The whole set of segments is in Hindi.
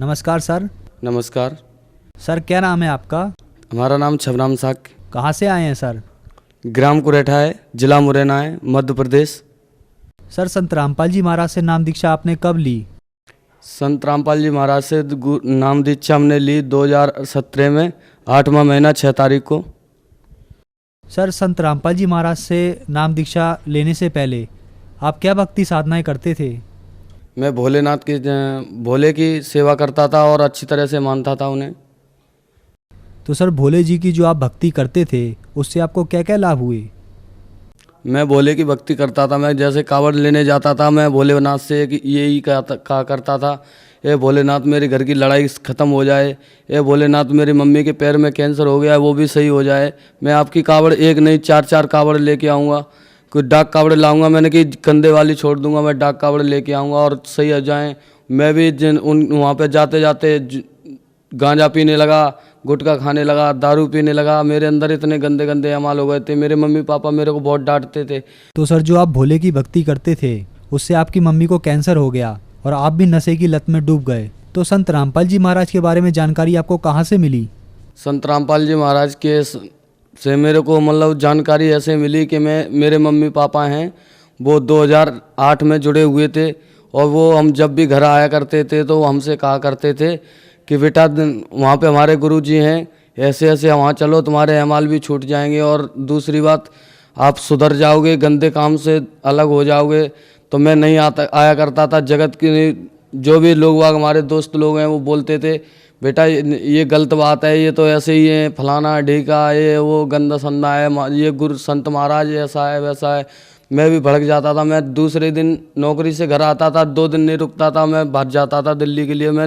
नमस्कार सर। नमस्कार। सर क्या नाम है आपका? हमारा नाम छबराम साक, कहाँ से आए हैं सर? ग्राम कुरेठा है, जिला मुरैना है, मध्य प्रदेश। सर संत रामपाल जी महाराज से नाम दीक्षा आपने कब ली? संत रामपाल जी महाराज से नाम दीक्षा हमने ली 2017 में 8वां महीना 6 तारीख को। सर संत रामपाल जी महाराज से नाम दीक्षा लेने से पहले आप क्या भक्ति साधनाएं करते थे? मैं भोले की सेवा करता था और अच्छी तरह से मानता था उन्हें। तो सर भोले जी की जो आप भक्ति करते थे उससे आपको क्या क्या लाभ हुए? मैं भोले की भक्ति करता था। मैं जैसे कावड़ लेने जाता था, मैं भोलेनाथ से कि यही कहा करता था, ए भोलेनाथ मेरे घर की लड़ाई ख़त्म हो जाए, ए भोलेनाथ मेरी मम्मी के पैर में कैंसर हो गया है वो भी सही हो जाए। मैं आपकी कावड़ एक नहीं 4-4 कावड़ लेके आऊँगा, कोई डाक कावड़ लाऊंगा, मैंने कि कंधे वाली छोड़ दूंगा, मैं डाक कावड़ लेके आऊँगा और सही हो जाएँ। मैं भी वहाँ पे जाते जाते गांजा पीने लगा, गुटखा खाने लगा, दारू पीने लगा। मेरे अंदर इतने गंदे गंदे अमाल हो गए थे, मेरे मम्मी पापा मेरे को बहुत डांटते थे। तो सर जो आप भोले की भक्ति करते थे उससे आपकी मम्मी को कैंसर हो गया और आप भी नशे की लत में डूब गए। तो संत रामपाल जी महाराज के बारे में जानकारी आपको कहाँ से मिली? संत रामपाल जी महाराज के से मेरे को मतलब जानकारी ऐसे मिली कि मेरे मम्मी पापा हैं वो 2008 में जुड़े हुए थे और वो हम जब भी घर आया करते थे तो हमसे कहा करते थे कि बेटा वहाँ पे हमारे गुरुजी हैं, ऐसे ऐसे वहाँ चलो तुम्हारे अमाल भी छूट जाएंगे और दूसरी बात आप सुधर जाओगे, गंदे काम से अलग हो जाओगे। तो मैं नहीं आया करता था। जगत की जो भी लोग हमारे दोस्त लोग हैं वो बोलते थे बेटा ये गलत बात है, ये तो ऐसे ही है, फलाना ढीका, ये वो गंदा संदा है, ये गुरु संत महाराज ऐसा है वैसा है। मैं भी भड़क जाता था। मैं दूसरे दिन नौकरी से घर आता था, 2 दिन नहीं रुकता था, मैं भाग जाता था दिल्ली के लिए। मैं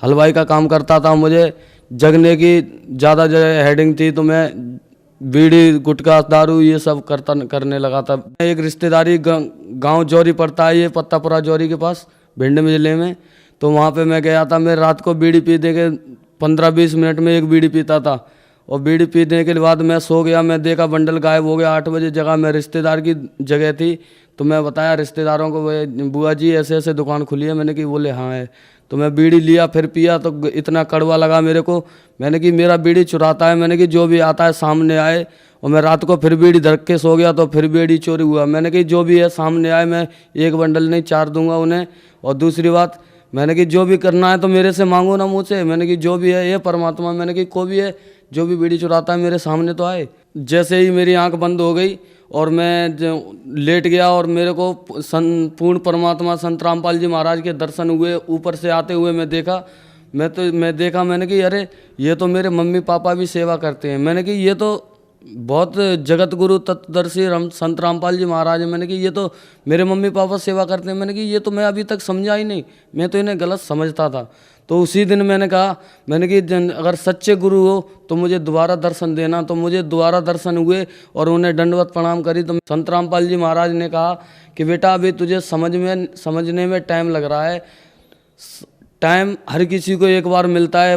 हलवाई का काम करता था, मुझे जगने की ज़्यादा हेडिंग थी तो मैं बीड़ी गुटखा दारू ये सब करने लगा था। एक रिश्तेदारी गांव जौरी पड़ता है, ये पत्तापुरा जौरी के पास भिंड में जिले में, तो वहाँ पे मैं गया था। मैं रात को बीड़ी पीने के 15-20 मिनट में एक बीड़ी पीता था और बीड़ी पीने के बाद मैं सो गया। मैं देखा बंडल गायब हो गया। 8 बजे जगह मैं रिश्तेदार की जगह थी तो मैं बताया रिश्तेदारों को, बुआ जी ऐसे ऐसे दुकान खुली है। मैंने कि बोले हाँ है। तो मैं बीड़ी लिया, फिर पिया तो इतना कड़वा लगा मेरे को। मैंने कि मेरा बीड़ी चुराता है, मैंने कि जो भी आता है सामने आए। और मैं रात को फिर बीड़ी धर के सो गया तो फिर बीड़ी चोरी हुआ। मैंने कि जो भी है सामने आए, मैं एक बंडल नहीं 4 दूंगा उन्हें। और दूसरी बात मैंने कि जो भी करना है तो मेरे से मांगो ना मुँह से। मैंने कि जो भी है ये परमात्मा, मैंने कि कोई भी है जो भी बीड़ी चुराता है मेरे सामने तो आए। जैसे ही मेरी आंख बंद हो गई और मैं लेट गया और मेरे को पूर्ण परमात्मा संत रामपाल जी महाराज के दर्शन हुए। ऊपर से आते हुए मैं देखा, मैंने कि अरे ये तो मेरे मम्मी पापा भी सेवा करते हैं। मैंने कि ये तो बहुत जगत गुरु तत्वदर्शी संत रामपाल जी महाराज है। मैंने कि ये तो मेरे मम्मी पापा सेवा करते हैं। मैंने कि ये तो मैं अभी तक समझा ही नहीं, मैं तो इन्हें गलत समझता था। तो उसी दिन मैंने कहा, मैंने कि अगर सच्चे गुरु हो तो मुझे दोबारा दर्शन देना। तो मुझे दोबारा दर्शन हुए और उन्हें दंडवत प्रणाम करी। तो संत रामपाल जी महाराज ने कहा कि बेटा अभी तुझे समझने में टाइम लग रहा है। टाइम हर किसी को एक बार मिलता है,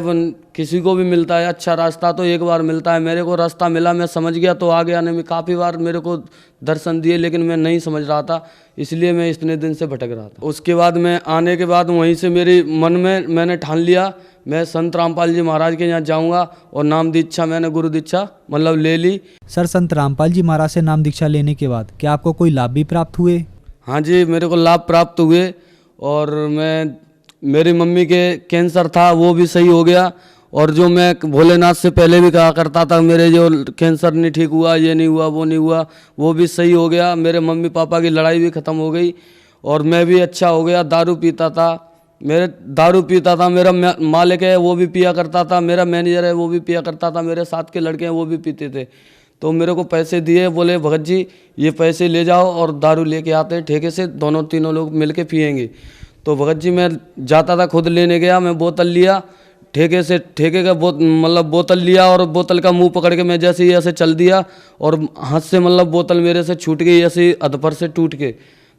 किसी को भी मिलता है अच्छा रास्ता तो एक बार मिलता है। मेरे को रास्ता मिला, मैं समझ गया तो आ गया। नहीं मैं काफ़ी बार मेरे को दर्शन दिए लेकिन मैं नहीं समझ रहा था, इसलिए मैं इतने दिन से भटक रहा था। उसके बाद मैं आने के बाद वहीं से मेरे मन में मैंने ठान लिया मैं संत रामपाल जी महाराज के यहाँ जाऊँगा और नाम दीक्षा मैंने गुरु दीक्षा मतलब ले ली। सर संत रामपाल जी महाराज से नाम दीक्षा लेने के बाद क्या आपको कोई लाभ भी प्राप्त हुए? हाँ जी, मेरे को लाभ प्राप्त हुए और मेरी मम्मी के कैंसर था वो भी सही हो गया। और जो मैं भोलेनाथ से पहले भी कहा करता था मेरे जो कैंसर नहीं ठीक हुआ, ये नहीं हुआ, वो नहीं हुआ, वो भी सही हो गया। मेरे मम्मी पापा की लड़ाई भी ख़त्म हो गई और मैं भी अच्छा हो गया। दारू पीता था, मेरा मालिक है वो भी पिया करता था, मेरा मैनेजर है वो भी पिया करता था, मेरे साथ के लड़के हैं वो भी पीते थे। तो मेरे को पैसे दिए, बोले भगत जी ये पैसे ले जाओ और दारू लेके आते हैं ठेके से, दोनों तीनों लोग मिल के पियेंगे। तो भगत जी मैं जाता था, खुद लेने गया, मैं बोतल लिया ठेके का बोतल लिया और बोतल का मुंह पकड़ के मैं जैसे ही ऐसे चल दिया और हाथ से बोतल मेरे से छूट गई, ऐसे अधपर से टूट के।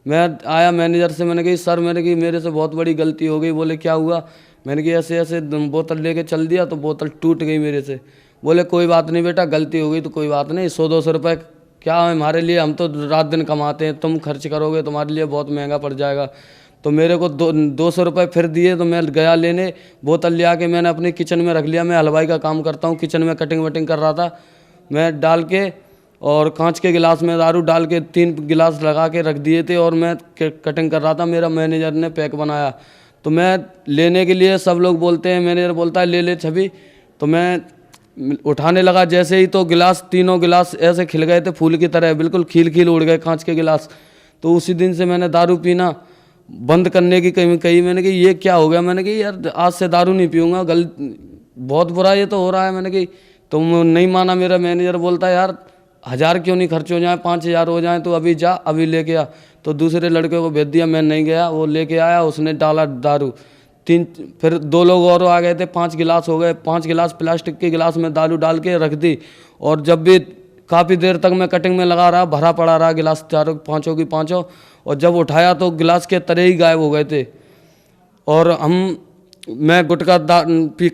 मैं आया मैनेजर से, मैंने कही सर मेरे से बहुत बड़ी गलती हो गई। बोले क्या हुआ? मैंने कहा ऐसे ऐसे बोतल लेके चल दिया तो बोतल टूट गई मेरे से। बोले कोई बात नहीं बेटा, गलती हो गई तो कोई बात नहीं, 100-200 रुपये क्या है हमारे लिए, हम तो रात दिन कमाते हैं, तुम खर्च करोगे तुम्हारे लिए बहुत महंगा पड़ जाएगा। तो मेरे को 200 रुपये फिर दिए। तो मैं गया लेने, बोतल ले आके मैंने अपने किचन में रख लिया। मैं हलवाई का काम करता हूँ, किचन में कटिंग वटिंग कर रहा था। मैं डाल के और कांच के गिलास में दारू डाल के 3 गिलास लगा के रख दिए थे और मैं कटिंग कर रहा था। मेरा मैनेजर ने पैक बनाया, तो मैं लेने के लिए, सब लोग बोलते हैं, मैनेजर बोलता है ले ले छवि। तो मैं उठाने लगा जैसे ही, तो गिलास, तीनों गिलास ऐसे खिल गए थे फूल की तरह, बिल्कुल खिल खिल उड़ गए कांच के गिलास। तो उसी दिन से मैंने दारू पीना बंद करने की कही। मैंने कही ये क्या हो गया, मैंने कही यार आज से दारू नहीं पीऊँगा, बहुत बुरा ये तो हो रहा है। मैंने कही, तो नहीं माना मेरा मैनेजर, बोलता है यार 1000 क्यों नहीं खर्च हो जाए, 5000 हो जाए, तो अभी जा, अभी लेके आ। तो दूसरे लड़के को भेज दिया, मैं नहीं गया, वो लेके आया, उसने डाला दारू। फिर 2 लोग और आ गए थे, 5 गिलास हो गए। 5 गिलास प्लास्टिक के गिलास में दारू डाल के रख दी। और जब भी काफ़ी देर तक मैं कटिंग में लगा रहा, भरा पड़ा रहा गिलास, चारों पाँचों की पाँचों। और जब उठाया तो गिलास के तरह ही गायब हो गए थे। और मैं गुटखा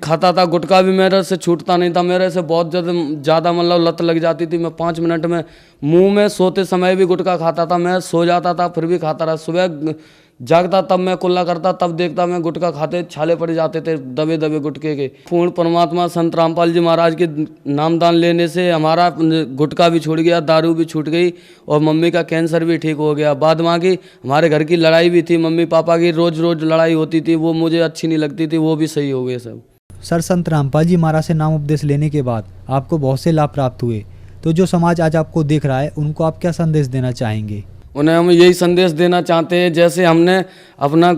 खाता था, गुटखा भी मेरे से छूटता नहीं था। मेरे से बहुत ज़्यादा मतलब लत लग जाती थी। मैं 5 मिनट में मुंह में सोते समय भी गुटखा खाता था। मैं सो जाता था फिर भी खाता रहा। सुबह जागता तब मैं कुल्ला करता, तब देखता मैं गुटखा खाते छाले पड़ जाते थे दबे दबे गुटके के। पूर्ण परमात्मा संत रामपाल जी महाराज के नामदान लेने से हमारा गुटखा भी छूट गया, दारू भी छूट गई और मम्मी का कैंसर भी ठीक हो गया। बाद में की हमारे घर की लड़ाई भी थी, मम्मी पापा की रोज़ रोज़ लड़ाई होती थी, वो मुझे अच्छी नहीं लगती थी, वो भी सही हो गए सब। सर, संत रामपाल जी महाराज से नाम उपदेश लेने के बाद आपको बहुत से लाभ प्राप्त हुए, तो जो समाज आज आपको देख रहा है उनको आप क्या संदेश देना चाहेंगे? उन्हें हम यही संदेश देना चाहते हैं, जैसे हमने अपना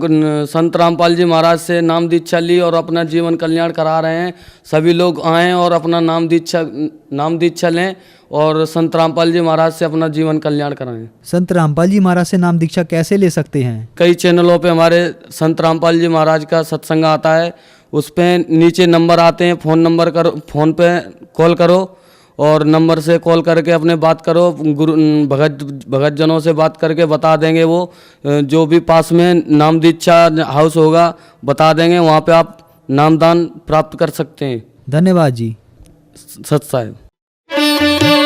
संत रामपाल जी महाराज से नाम दीक्षा ली और अपना जीवन कल्याण करा रहे हैं। सभी लोग आएँ और अपना नाम दीक्षा लें और संत रामपाल जी महाराज से अपना जीवन कल्याण कराएं। संत रामपाल जी महाराज से नाम दीक्षा कैसे ले सकते हैं? कई चैनलों पे हमारे संत रामपाल जी महाराज का सत्संग आता है, उस पर नीचे नंबर आते हैं, फ़ोन पे कॉल करो और नंबर से कॉल करके अपने बात करो। गुरु भगत जनों से बात करके बता देंगे, वो जो भी पास में नाम दीक्षा हाउस होगा बता देंगे, वहाँ पे आप नामदान प्राप्त कर सकते हैं। धन्यवाद जी। सत साहिब।